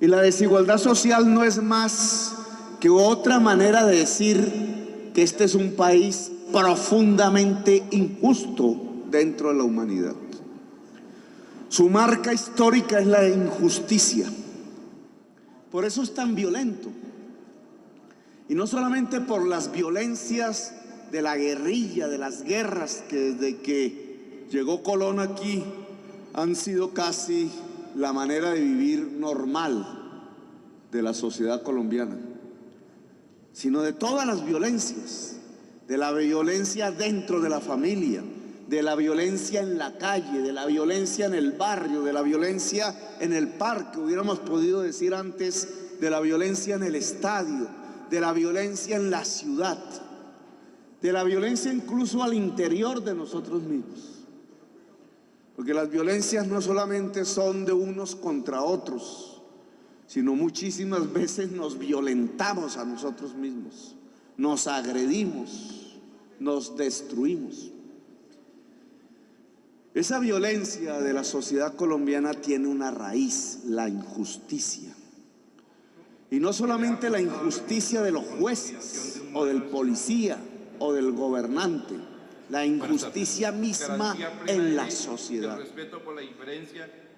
Y la desigualdad social no es más que otra manera de decir que este es un país profundamente injusto dentro de la humanidad. Su marca histórica es la injusticia. Por eso es tan violento. Y no solamente por las violencias de la guerrilla, de las guerras que desde que llegó Colón aquí han sido casi la manera de vivir normal de la sociedad colombiana, sino de todas las violencias, de la violencia dentro de la familia, de la violencia en la calle, de la violencia en el barrio, de la violencia en el parque, hubiéramos podido decir antes, de la violencia en el estadio, de la violencia en la ciudad, de la violencia incluso al interior de nosotros mismos. Porque las violencias no solamente son de unos contra otros, sino muchísimas veces nos violentamos a nosotros mismos, nos agredimos, nos destruimos. Esa violencia de la sociedad colombiana tiene una raíz, la injusticia. Y no solamente la injusticia de los jueces o del policía o del gobernante, la injusticia misma en la sociedad.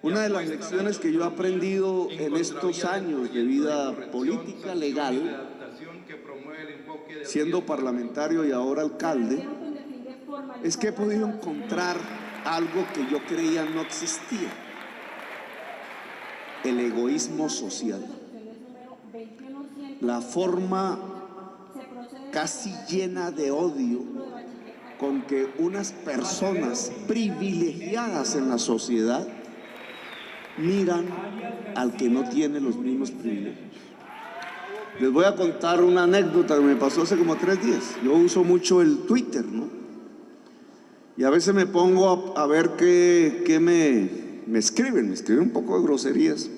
Una de las lecciones que yo he aprendido en estos años de vida política legal, siendo parlamentario y ahora alcalde, es que he podido encontrar algo que yo creía no existía: el egoísmo social. La forma casi llena de odio con que unas personas privilegiadas en la sociedad miran al que no tiene los mismos privilegios. Les voy a contar una anécdota que me pasó hace como 3 días. Yo uso mucho el Twitter, ¿no? Y a veces me pongo a ver qué me escriben. Me escriben un poco de groserías,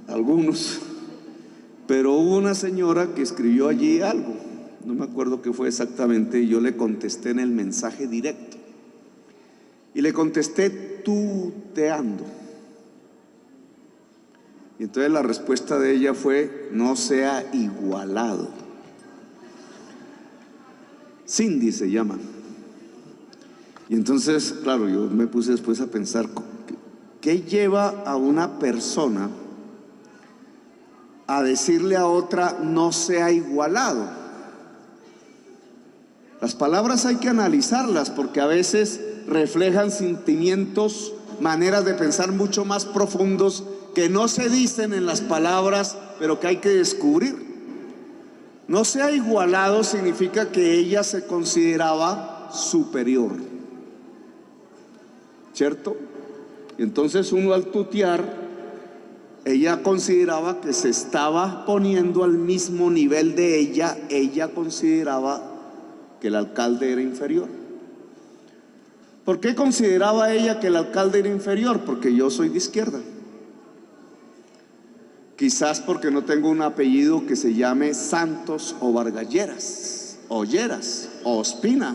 algunos. Pero hubo una señora que escribió allí algo, no me acuerdo qué fue exactamente, y yo le contesté en el mensaje directo. Y le contesté tuteando. Y entonces la respuesta de ella fue: no sea igualado. Cindy se llama. Y entonces, claro, yo me puse después a pensar, ¿qué lleva a una persona a decirle a otra no sea igualado? Las palabras hay que analizarlas porque a veces reflejan sentimientos, maneras de pensar mucho más profundos que no se dicen en las palabras, pero que hay que descubrir. No sea igualado significa que ella se consideraba superior, ¿cierto? Y entonces uno al tutear, ella consideraba que se estaba poniendo al mismo nivel de ella consideraba que el alcalde era inferior. ¿Por qué consideraba ella que el alcalde era inferior? Porque yo soy de izquierda. Quizás porque no tengo un apellido que se llame Santos o Vargalleras, o Lleras, o Ospina,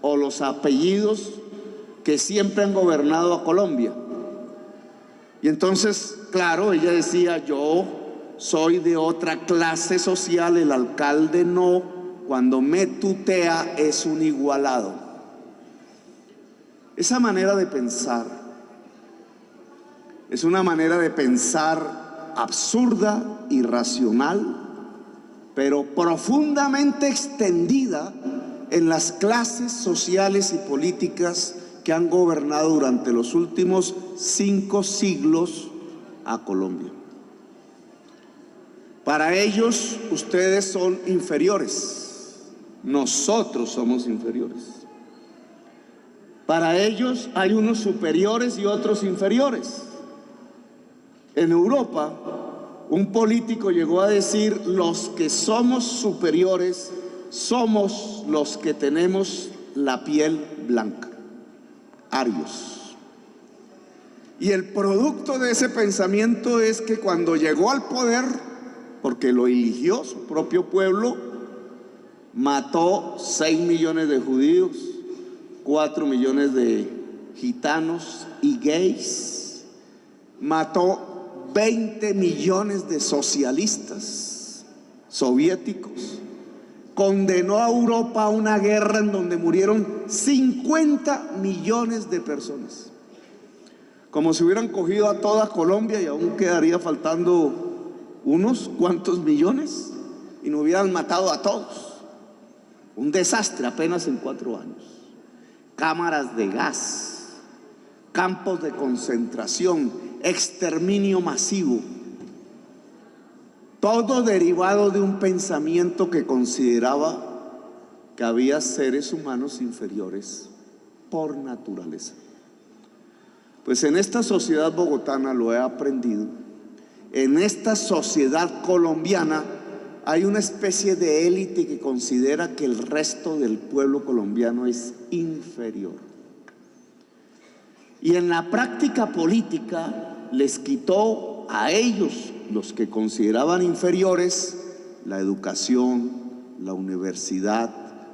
o los apellidos que siempre han gobernado a Colombia. Y entonces, claro, ella decía: yo soy de otra clase social, el alcalde no, cuando me tutea es un igualado. Esa manera de pensar es una manera de pensar absurda, irracional, pero profundamente extendida en las clases sociales y políticas que han gobernado durante los últimos 5 siglos a Colombia. Para ellos, ustedes son inferiores, nosotros somos inferiores. Para ellos hay unos superiores y otros inferiores. En Europa, un político llegó a decir: los que somos superiores somos los que tenemos la piel blanca, arios. Y el producto de ese pensamiento es que cuando llegó al poder, porque lo eligió su propio pueblo, mató 6 millones de judíos, 4 millones de gitanos y gays, mató 20 millones de socialistas soviéticos, condenó a Europa a una guerra en donde murieron 50 millones de personas. Como si hubieran cogido a toda Colombia y aún quedaría faltando unos cuantos millones y no hubieran matado a todos. Un desastre apenas en 4 años. Cámaras de gas, campos de concentración, exterminio masivo. Todo derivado de un pensamiento que consideraba que había seres humanos inferiores por naturaleza. Pues en esta sociedad bogotana lo he aprendido. En esta sociedad colombiana hay una especie de élite que considera que el resto del pueblo colombiano es inferior. Y en la práctica política les quitó a ellos, los que consideraban inferiores, la educación, la universidad,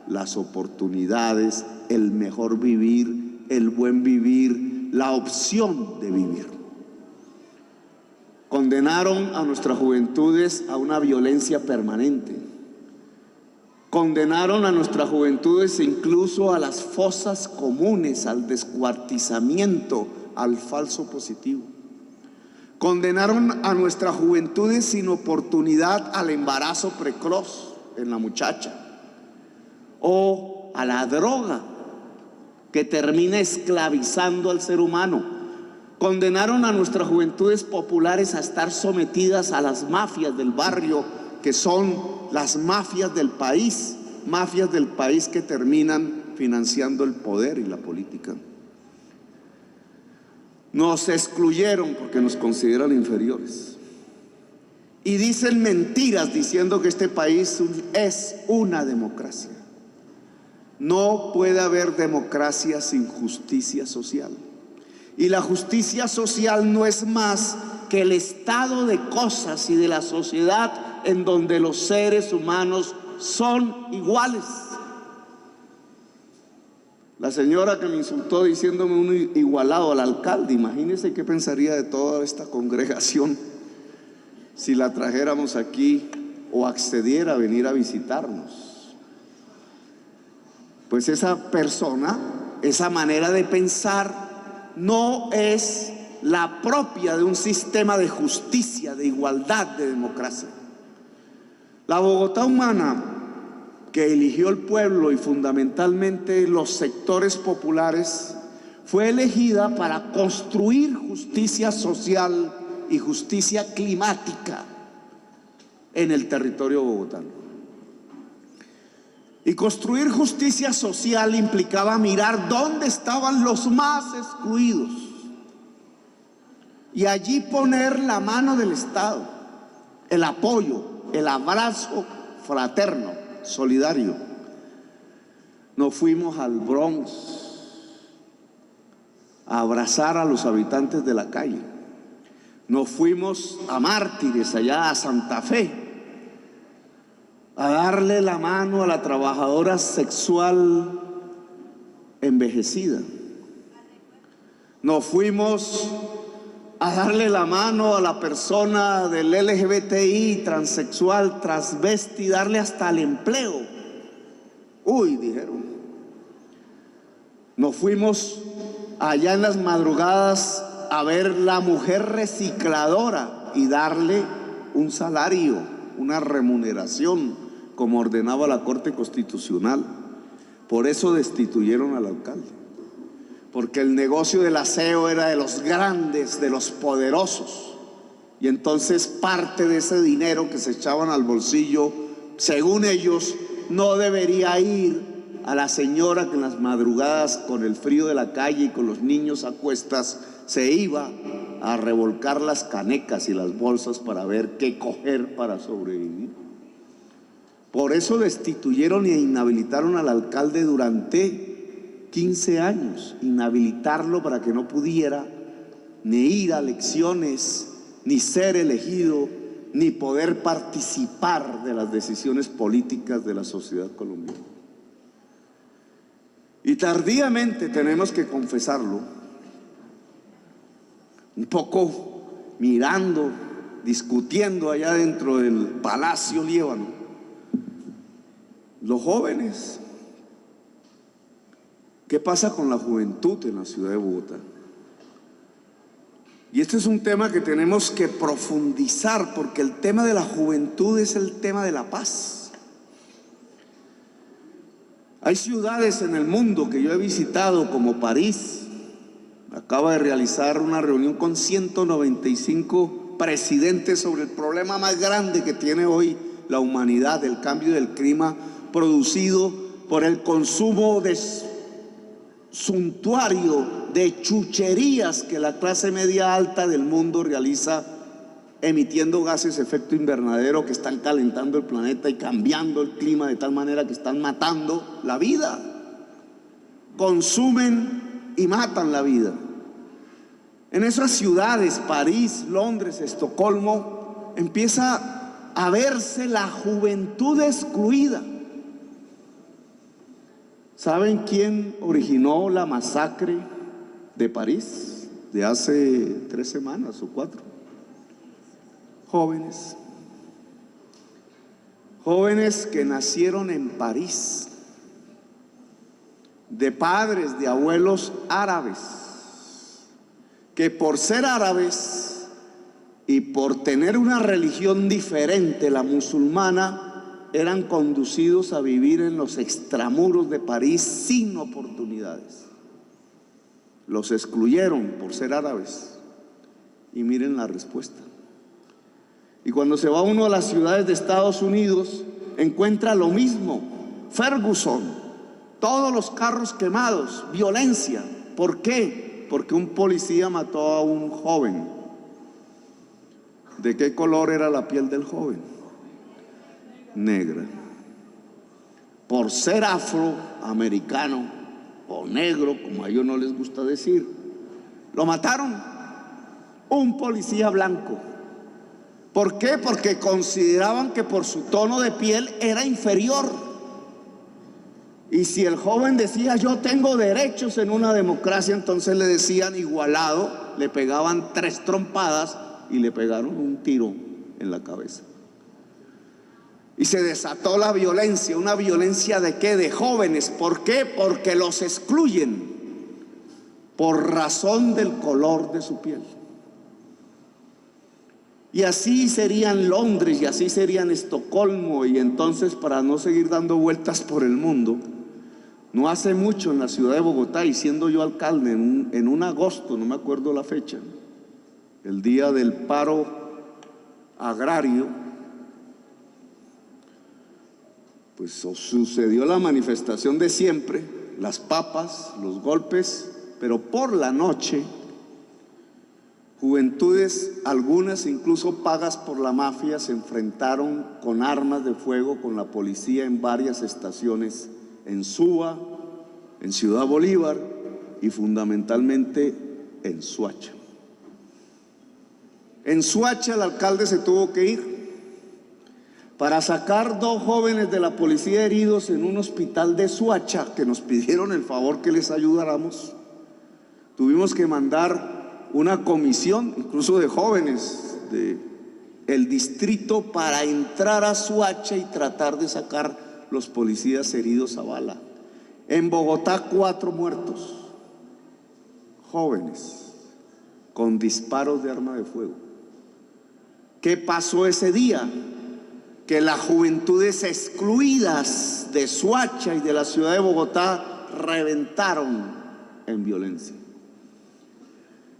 las oportunidades, el mejor vivir, el buen vivir, la opción de vivir. Condenaron a nuestras juventudes a una violencia permanente. Condenaron a nuestras juventudes incluso a las fosas comunes, al descuartizamiento, al falso positivo. Condenaron a nuestras juventudes sin oportunidad al embarazo precoz en la muchacha o a la droga que termina esclavizando al ser humano. Condenaron a nuestras juventudes populares a estar sometidas a las mafias del barrio, que son las mafias del país que terminan financiando el poder y la política. Nos excluyeron porque nos consideran inferiores. Y dicen mentiras diciendo que este país es una democracia. No puede haber democracia sin justicia social. Y la justicia social no es más que el estado de cosas y de la sociedad en donde los seres humanos son iguales. La señora que me insultó diciéndome un igualado al alcalde, imagínense qué pensaría de toda esta congregación si la trajéramos aquí o accediera a venir a visitarnos. Pues esa persona, esa manera de pensar no es la propia de un sistema de justicia, de igualdad, de democracia. La Bogotá humana que eligió el pueblo y fundamentalmente los sectores populares fue elegida para construir justicia social y justicia climática en el territorio bogotano. Y construir justicia social implicaba mirar dónde estaban los más excluidos y allí poner la mano del Estado, el apoyo, el abrazo fraterno, solidario. Nos fuimos al Bronx a abrazar a los habitantes de la calle. Nos fuimos a Mártires, allá a Santa Fe, a darle la mano a la trabajadora sexual envejecida. Nos fuimos a darle la mano a la persona del LGBTI, transexual, transvesti, darle hasta el empleo. Uy, dijeron. Nos fuimos allá en las madrugadas a ver la mujer recicladora y darle un salario, una remuneración, como ordenaba la Corte Constitucional. Por eso destituyeron al alcalde, porque el negocio del aseo era de los grandes, de los poderosos, y entonces parte de ese dinero que se echaban al bolsillo, según ellos, no debería ir a la señora que en las madrugadas, con el frío de la calle y con los niños a cuestas, se iba a revolcar las canecas y las bolsas para ver qué coger para sobrevivir. Por eso destituyeron e inhabilitaron al alcalde durante 15 años, inhabilitarlo para que no pudiera ni ir a elecciones, ni ser elegido, ni poder participar de las decisiones políticas de la sociedad colombiana. Y tardíamente, tenemos que confesarlo, un poco mirando, discutiendo allá dentro del Palacio Líbano. Los jóvenes. ¿Qué pasa con la juventud en la ciudad de Bogotá? Y este es un tema que tenemos que profundizar, porque el tema de la juventud es el tema de la paz. Hay ciudades en el mundo que yo he visitado, como París. Acaba de realizar una reunión con 195 presidentes sobre el problema más grande que tiene hoy la humanidad, el cambio del clima producido por el consumo suntuario de chucherías que la clase media alta del mundo realiza, emitiendo gases de efecto invernadero que están calentando el planeta y cambiando el clima de tal manera que están matando la vida. Consumen y matan la vida. En esas ciudades, París, Londres, Estocolmo, empieza a verse la juventud excluida. ¿Saben quién originó la masacre de París de hace 3 semanas o 4? Jóvenes. Jóvenes que nacieron en París, de padres, de abuelos árabes, que por ser árabes y por tener una religión diferente, la musulmana, eran conducidos a vivir en los extramuros de París sin oportunidades. Los excluyeron por ser árabes. Y miren la respuesta. Y cuando se va uno a las ciudades de Estados Unidos, encuentra lo mismo. Ferguson, todos los carros quemados, violencia. ¿Por qué? Porque un policía mató a un joven. ¿De qué color era la piel del joven? Negra. Por ser afroamericano o negro, como a ellos no les gusta decir, lo mataron. Un policía blanco. ¿Por qué? Porque consideraban que por su tono de piel era inferior. Y si el joven decía yo tengo derechos en una democracia, entonces le decían igualado, le pegaban 3 trompadas y le pegaron un tiro en la cabeza. Y se desató la violencia. ¿Una violencia de qué? De jóvenes. ¿Por qué? Porque los excluyen por razón del color de su piel. Y así serían Londres, y así serían Estocolmo. Y entonces, para no seguir dando vueltas por el mundo, no hace mucho en la ciudad de Bogotá, y siendo yo alcalde, en un agosto, no me acuerdo la fecha, el día del paro agrario, pues sucedió la manifestación de siempre, las papas, los golpes, pero por la noche, juventudes, algunas incluso pagas por la mafia, se enfrentaron con armas de fuego con la policía en varias estaciones, en Suba, en Ciudad Bolívar y fundamentalmente en Soacha. En Soacha el alcalde se tuvo que ir para sacar 2 jóvenes de la policía heridos en un hospital de Soacha, que nos pidieron el favor que les ayudáramos. Tuvimos que mandar una comisión, incluso de jóvenes del distrito, para entrar a Soacha y tratar de sacar los policías heridos a bala. En Bogotá 4 muertos, jóvenes, con disparos de arma de fuego. ¿Qué pasó ese día? Que las juventudes excluidas de Soacha y de la ciudad de Bogotá reventaron en violencia.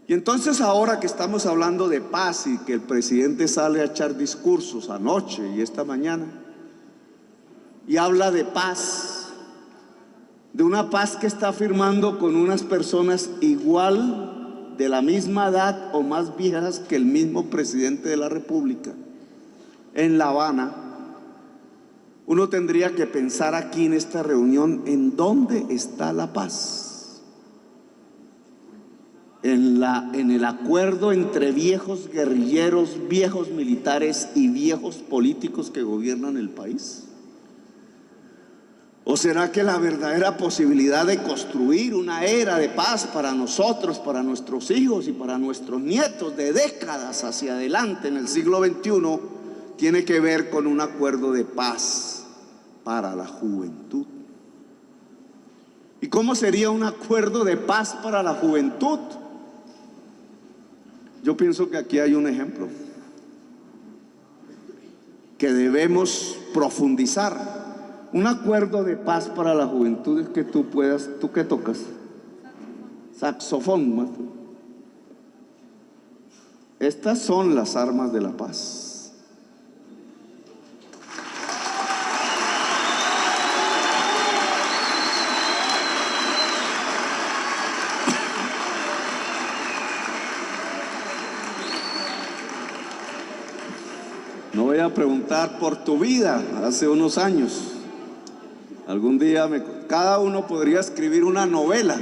Y entonces, ahora que estamos hablando de paz y que el presidente sale a echar discursos anoche y esta mañana, y habla de paz, de una paz que está firmando con unas personas igual, de la misma edad o más viejas que el mismo presidente de la República, en La Habana, uno tendría que pensar aquí en esta reunión, ¿en dónde está la paz? En el acuerdo entre viejos guerrilleros, viejos militares y viejos políticos que gobiernan el país. ¿O ¿O será que la verdadera posibilidad de construir una era de paz para nosotros, para nuestros hijos y para nuestros nietos de décadas hacia adelante en el siglo XXI tiene que ver con un acuerdo de paz para la juventud? ¿Y cómo sería un acuerdo de paz para la juventud? Yo pienso que aquí hay un ejemplo que debemos profundizar. Un acuerdo de paz para la juventud es que tú puedas, ¿tú qué tocas? Saxofón, ¿no? Estas son las armas de la paz. No voy a preguntar por tu vida hace unos años. Algún día cada uno podría escribir una novela,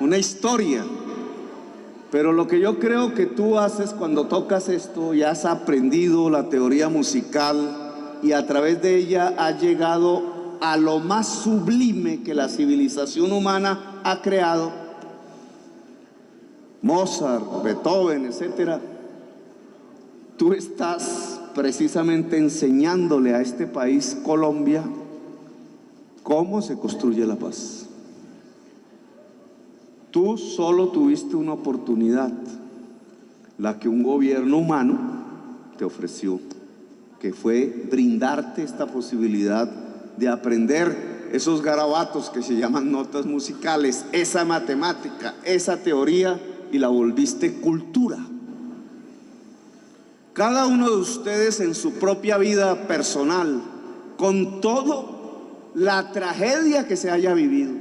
una historia. Pero lo que yo creo que tú haces cuando tocas esto, ya has aprendido la teoría musical y a través de ella has llegado a lo más sublime que la civilización humana ha creado. Mozart, Beethoven, etcétera. Tú estás precisamente enseñándole a este país, Colombia, cómo se construye la paz. Tú solo tuviste una oportunidad, la que un gobierno humano te ofreció, que fue brindarte esta posibilidad de aprender esos garabatos que se llaman notas musicales, esa matemática, esa teoría, y la volviste cultura. Cada uno de ustedes en su propia vida personal, con toda la tragedia que se haya vivido,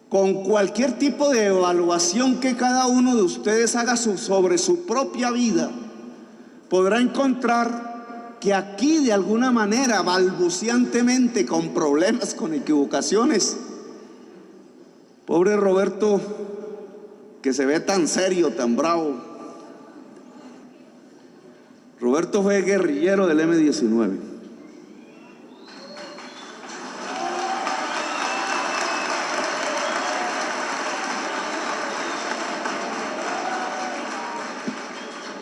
con cualquier tipo de evaluación que cada uno de ustedes haga sobre su propia vida, podrá encontrar que aquí de alguna manera, balbuceantemente, con problemas, con equivocaciones, pobre Roberto, que se ve tan serio, tan bravo. Roberto fue guerrillero del M-19.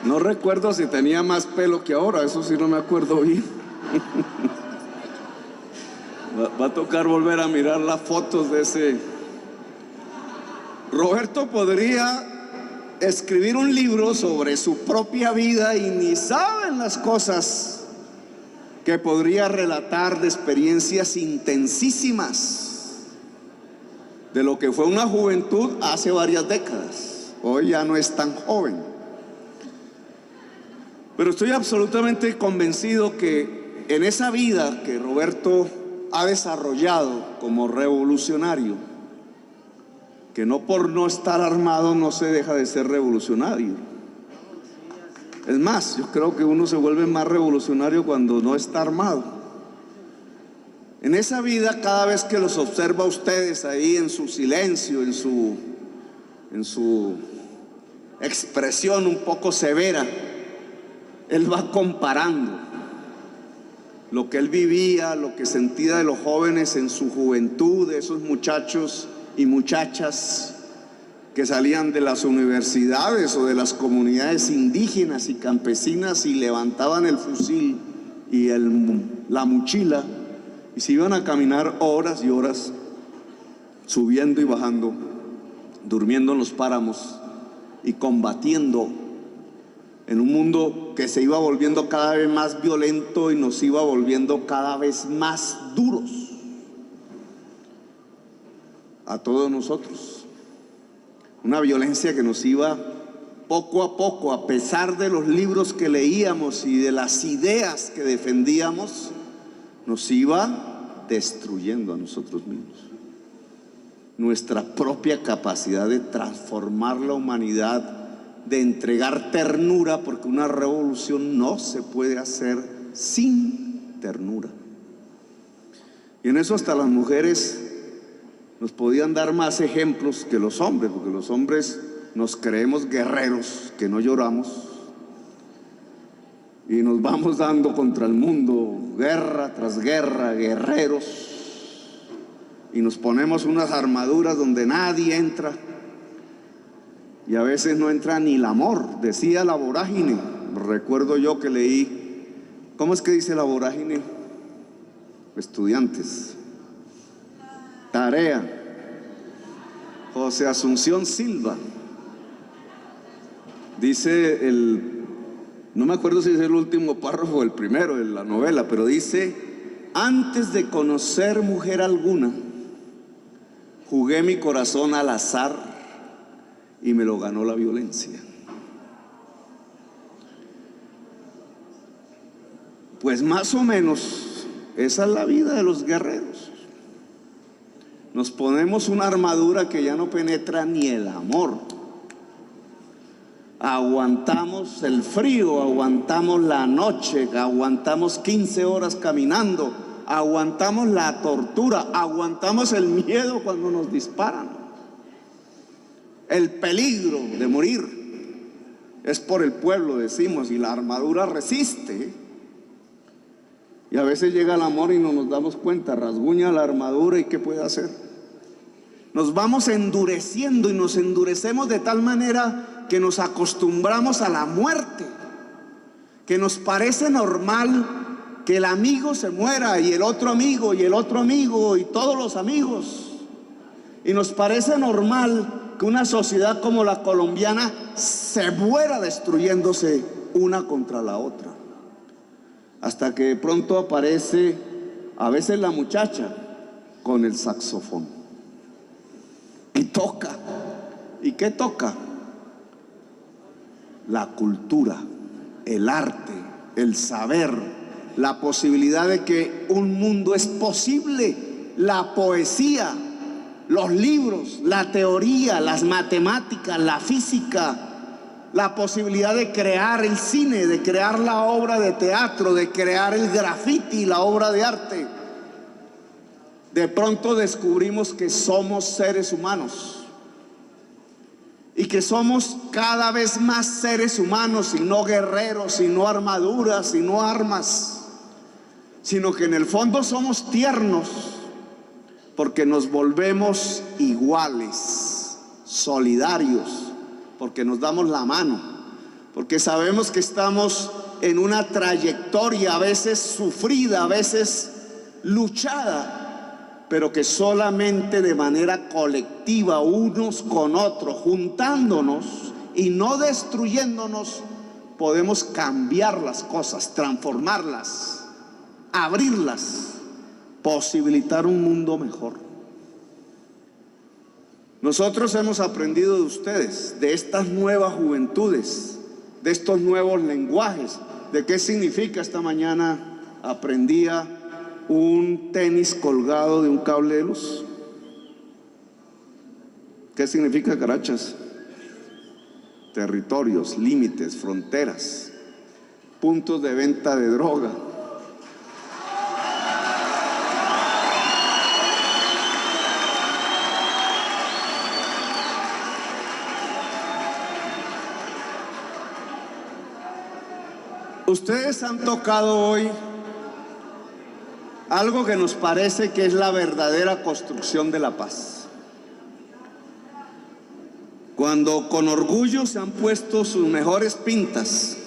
No recuerdo si tenía más pelo que ahora, eso sí no me acuerdo bien. Va a tocar volver a mirar las fotos de ese. Roberto podría escribir un libro sobre su propia vida y ni saben las cosas que podría relatar de experiencias intensísimas de lo que fue una juventud hace varias décadas. Hoy ya no es tan joven. Pero estoy absolutamente convencido que en esa vida que Roberto ha desarrollado como revolucionario, que no por no estar armado no se deja de ser revolucionario. Es más, yo creo que uno se vuelve más revolucionario cuando no está armado. En esa vida, cada vez que los observa a ustedes ahí en su silencio, en su expresión un poco severa, él va comparando lo que él vivía, lo que sentía de los jóvenes en su juventud, de esos muchachos y muchachas que salían de las universidades o de las comunidades indígenas y campesinas y levantaban el fusil y la mochila y se iban a caminar horas y horas, subiendo y bajando, durmiendo en los páramos y combatiendo en un mundo que se iba volviendo cada vez más violento y nos iba volviendo cada vez más duros a todos nosotros. Una violencia que nos iba poco a poco, a pesar de los libros que leíamos y de las ideas que defendíamos, nos iba destruyendo a nosotros mismos. Nuestra propia capacidad de transformar la humanidad, de entregar ternura, porque una revolución no se puede hacer sin ternura. Y en eso hasta las mujeres nos podían dar más ejemplos que los hombres, porque los hombres nos creemos guerreros, que no lloramos, y nos vamos dando contra el mundo guerra tras guerra, guerreros, y nos ponemos unas armaduras donde nadie entra, y a veces no entra ni el amor. Decía la vorágine, recuerdo yo que leí, ¿cómo es que dice la vorágine? Estudiantes, tarea, José Asunción Silva, dice no me acuerdo si es el último párrafo o el primero de la novela, pero dice: antes de conocer mujer alguna, jugué mi corazón al azar y me lo ganó la violencia. Pues más o menos esa es la vida de los guerreros. Nos ponemos una armadura que ya no penetra ni el amor. Aguantamos el frío, aguantamos la noche, aguantamos 15 horas caminando, aguantamos la tortura, aguantamos el miedo cuando nos disparan, el peligro de morir. Es por el pueblo, decimos, y la armadura resiste. Y a veces llega el amor y no nos damos cuenta, rasguña la armadura y ¿qué puede hacer? Nos vamos endureciendo y nos endurecemos de tal manera que nos acostumbramos a la muerte, que nos parece normal que el amigo se muera y el otro amigo y el otro amigo y todos los amigos. Y nos parece normal que una sociedad como la colombiana se muera destruyéndose una contra la otra. Hasta que de pronto aparece a veces la muchacha con el saxofón y toca. ¿Y qué toca? La cultura, el arte, el saber, la posibilidad de que un mundo es posible, la poesía, los libros, la teoría, las matemáticas, la física, la posibilidad de crear el cine, de crear la obra de teatro, de crear el graffiti, la obra de arte. De pronto descubrimos que somos seres humanos y que somos cada vez más seres humanos, y no guerreros, y no armaduras, y no armas, sino que en el fondo somos tiernos, porque nos volvemos iguales, solidarios, porque nos damos la mano, porque sabemos que estamos en una trayectoria a veces sufrida, a veces luchada, pero que solamente de manera colectiva, unos con otros, juntándonos y no destruyéndonos, podemos cambiar las cosas, transformarlas, abrirlas, posibilitar un mundo mejor. Nosotros hemos aprendido de ustedes, de estas nuevas juventudes, de estos nuevos lenguajes. ¿De qué significa? Esta mañana aprendía un tenis colgado de un cable de luz. ¿Qué significa, carachas? Territorios, límites, fronteras, puntos de venta de droga. Ustedes han tocado hoy algo que nos parece que es la verdadera construcción de la paz. Cuando con orgullo se han puesto sus mejores pintas,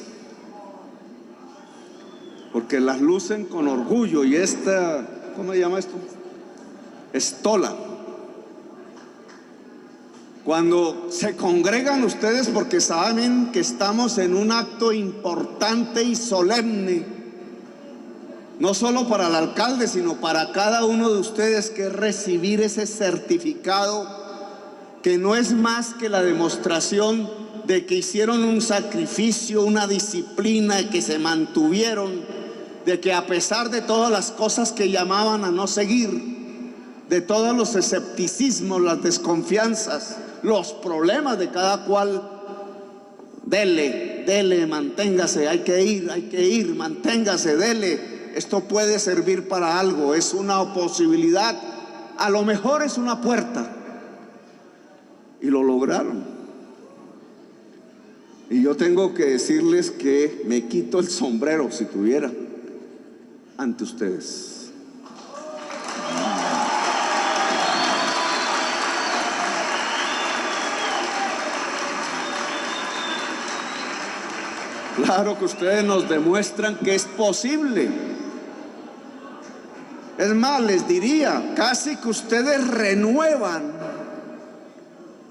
porque las lucen con orgullo, y esta, ¿cómo se llama esto? Estola. Cuando se congregan ustedes porque saben que estamos en un acto importante y solemne, no solo para el alcalde, sino para cada uno de ustedes, que es recibir ese certificado, que no es más que la demostración de que hicieron un sacrificio, una disciplina, que se mantuvieron, de que a pesar de todas las cosas que llamaban a no seguir, de todos los escepticismos, las desconfianzas, los problemas de cada cual, dele, manténgase, hay que ir, manténgase, dele. Esto puede servir para algo, es una posibilidad, a lo mejor es una puerta. Y lo lograron. Y yo tengo que decirles que me quito el sombrero, si tuviera, ante ustedes. Claro que ustedes nos demuestran que es posible. Es más, les diría, casi que ustedes renuevan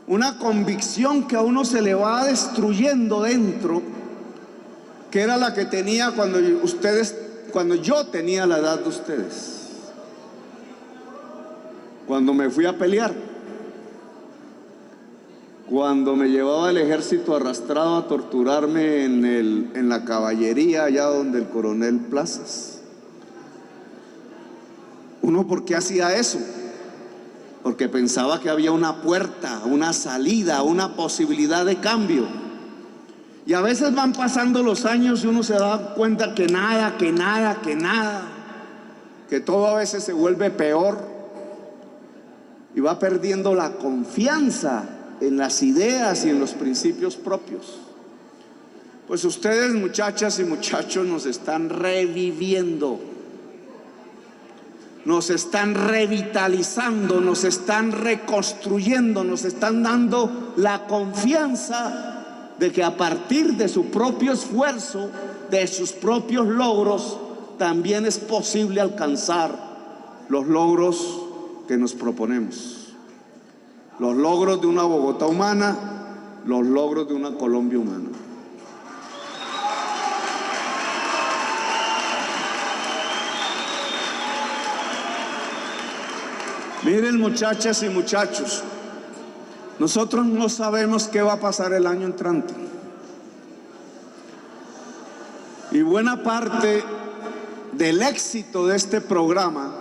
una convicción que a uno se le va destruyendo dentro, que era la que tenía cuando yo tenía la edad de ustedes, cuando me fui a pelear, cuando me llevaba el ejército arrastrado a torturarme en la caballería, allá donde el coronel Plazas. ¿Uno por qué hacía eso? Porque pensaba que había una puerta, una salida, una posibilidad de cambio. Y a veces van pasando los años y uno se da cuenta que nada, que todo a veces se vuelve peor y va perdiendo la confianza en las ideas y en los principios propios. Pues ustedes, muchachas y muchachos, nos están reviviendo, nos están revitalizando, nos están reconstruyendo, nos están dando la confianza de que a partir de su propio esfuerzo, de sus propios logros, también es posible alcanzar los logros que nos proponemos. Los logros de una Bogotá humana, los logros de una Colombia humana. Miren, muchachas y muchachos, nosotros no sabemos qué va a pasar el año entrante. Y buena parte del éxito de este programa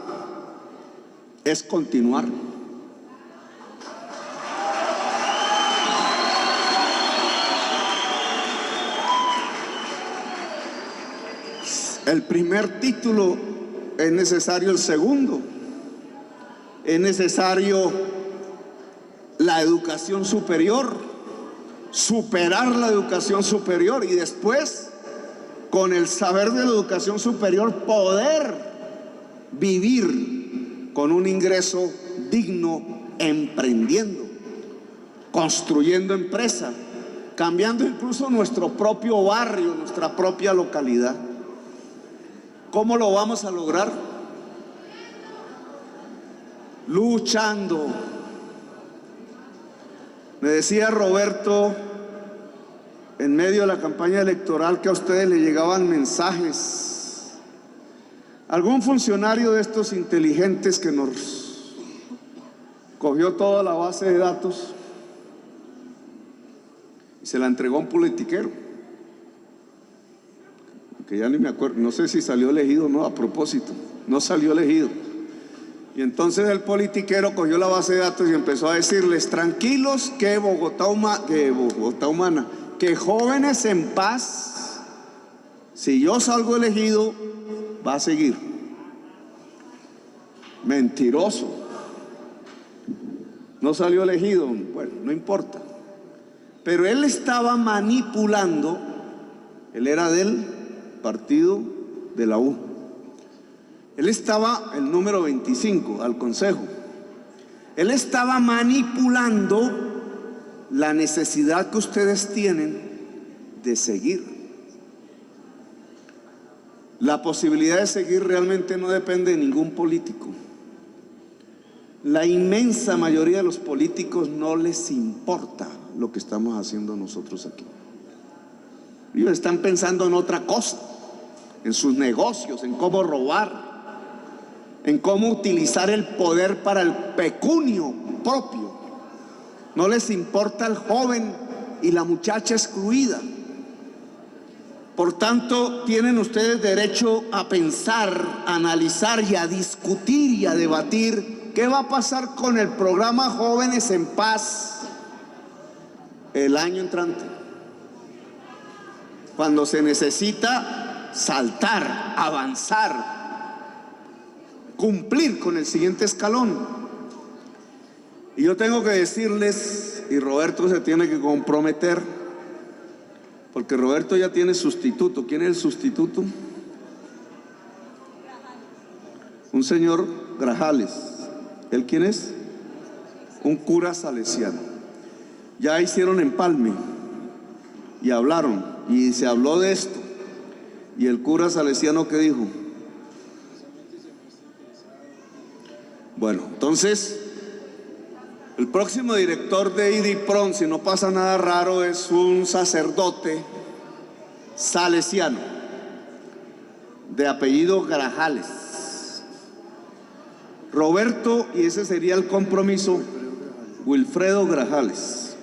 es continuar. El primer título, es necesario el segundo. Es necesario la educación superior, superar la educación superior y después, con el saber de la educación superior, poder vivir con un ingreso digno, emprendiendo, construyendo empresa, cambiando incluso nuestro propio barrio, nuestra propia localidad. ¿Cómo lo vamos a lograr? Luchando. Me decía Roberto en medio de la campaña electoral que a ustedes le llegaban mensajes. Algún funcionario de estos inteligentes que nos cogió toda la base de datos y se la entregó a un politiquero, que ya ni me acuerdo, no sé si salió elegido o no. A propósito, no salió elegido. Y entonces el politiquero cogió la base de datos y empezó a decirles: tranquilos, que Bogotá humana, que Jóvenes en Paz, si yo salgo elegido, va a seguir. Mentiroso. No salió elegido, bueno, no importa. Pero él estaba manipulando, él era del partido de la U. Él estaba el número 25 al consejo. Él estaba manipulando la necesidad que ustedes tienen de seguir. La posibilidad de seguir realmente no depende de ningún político. La inmensa mayoría de los políticos no les importa lo que estamos haciendo nosotros aquí. Ellos están pensando en otra cosa, en sus negocios, en cómo robar, en cómo utilizar el poder para el pecunio propio. No les importa el joven y la muchacha excluida. Por tanto, tienen ustedes derecho a pensar, a analizar y a discutir y a debatir qué va a pasar con el programa Jóvenes en Paz el año entrante, cuando se necesita saltar, avanzar, cumplir con el siguiente escalón. Y yo tengo que decirles, y Roberto se tiene que comprometer, porque Roberto ya tiene sustituto. ¿Quién es el sustituto? un señor Grajales. ¿Él quién es? Un cura salesiano. Ya hicieron empalme y hablaron, y se habló de esto. Y el cura salesiano, ¿qué dijo? Bueno, entonces, el próximo director de IDIPRON, si no pasa nada raro, es un sacerdote salesiano de apellido Grajales. Roberto, y ese sería el compromiso, Wilfredo Grajales.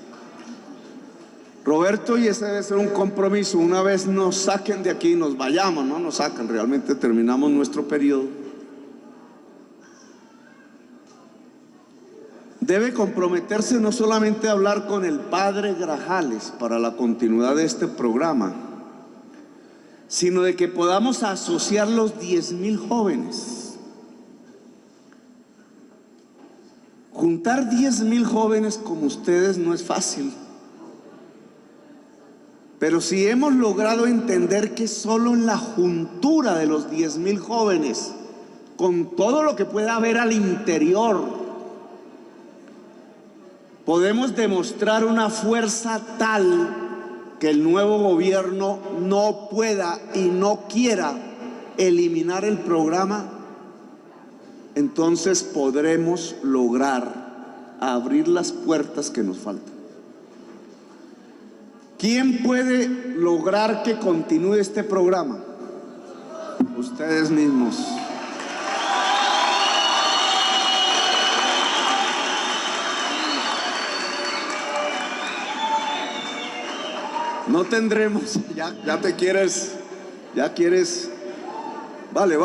Roberto, y ese debe ser un compromiso, una vez nos saquen de aquí, nos vayamos, no nos sacan, realmente terminamos nuestro periodo. Debe comprometerse no solamente a hablar con el padre Grajales para la continuidad de este programa, sino de que podamos asociar los 10,000 jóvenes. Juntar 10,000 jóvenes como ustedes no es fácil. Pero si hemos logrado entender que solo en la juntura de los 10,000 jóvenes, con todo lo que pueda haber al interior, podemos demostrar una fuerza tal que el nuevo gobierno no pueda y no quiera eliminar el programa, entonces podremos lograr abrir las puertas que nos faltan. ¿Quién puede lograr que continúe este programa? Ustedes mismos. No tendremos, ya quieres, vale,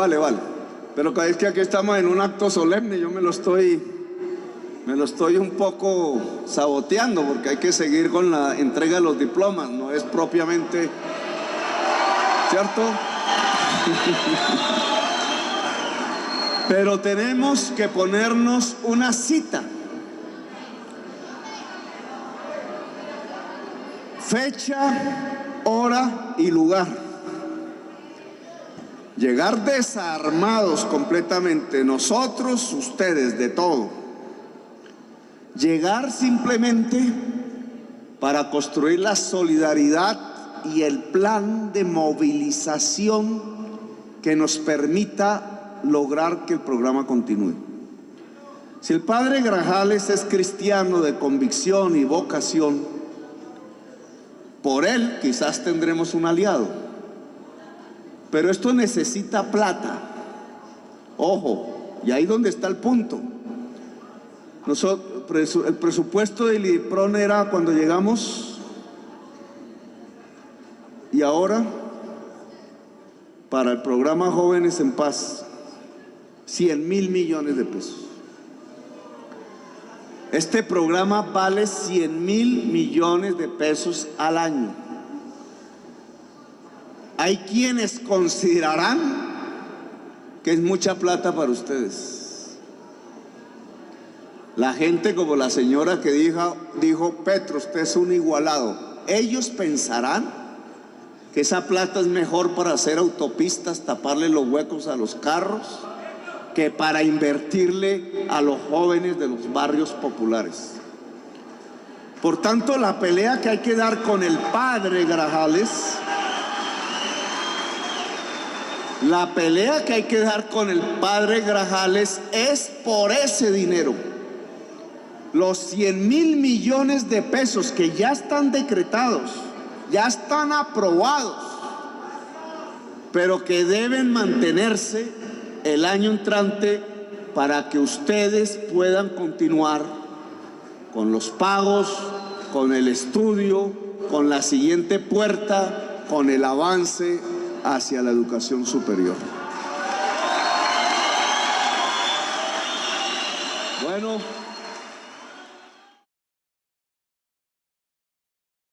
pero cada vez que aquí estamos en un acto solemne, yo me lo estoy un poco saboteando, porque hay que seguir con la entrega de los diplomas, no es propiamente, ¿cierto? Pero tenemos que ponernos una cita. Fecha, hora y lugar. Llegar desarmados completamente, nosotros, ustedes, de todo. Llegar simplemente para construir la solidaridad y el plan de movilización que nos permita lograr que el programa continúe. Si el padre Grajales es cristiano de convicción y vocación, por él quizás tendremos un aliado, pero esto necesita plata. Ojo, y ahí donde está el punto. El presupuesto del IDIPRON era cuando llegamos, y ahora para el programa Jóvenes en Paz, 100,000 millones de pesos. Este programa vale 100,000 millones de pesos al año. Hay quienes considerarán que es mucha plata para ustedes. La gente como la señora que dijo, Petro, usted es un igualado. Ellos pensarán que esa plata es mejor para hacer autopistas, taparle los huecos a los carros, que para invertirle a los jóvenes de los barrios populares. Por tanto, la pelea que hay que dar con el padre Grajales, es por ese dinero. Los 100,000 millones de pesos que ya están decretados, ya están aprobados, pero que deben mantenerse el año entrante para que ustedes puedan continuar con los pagos, con el estudio, con la siguiente puerta, con el avance hacia la educación superior. Bueno.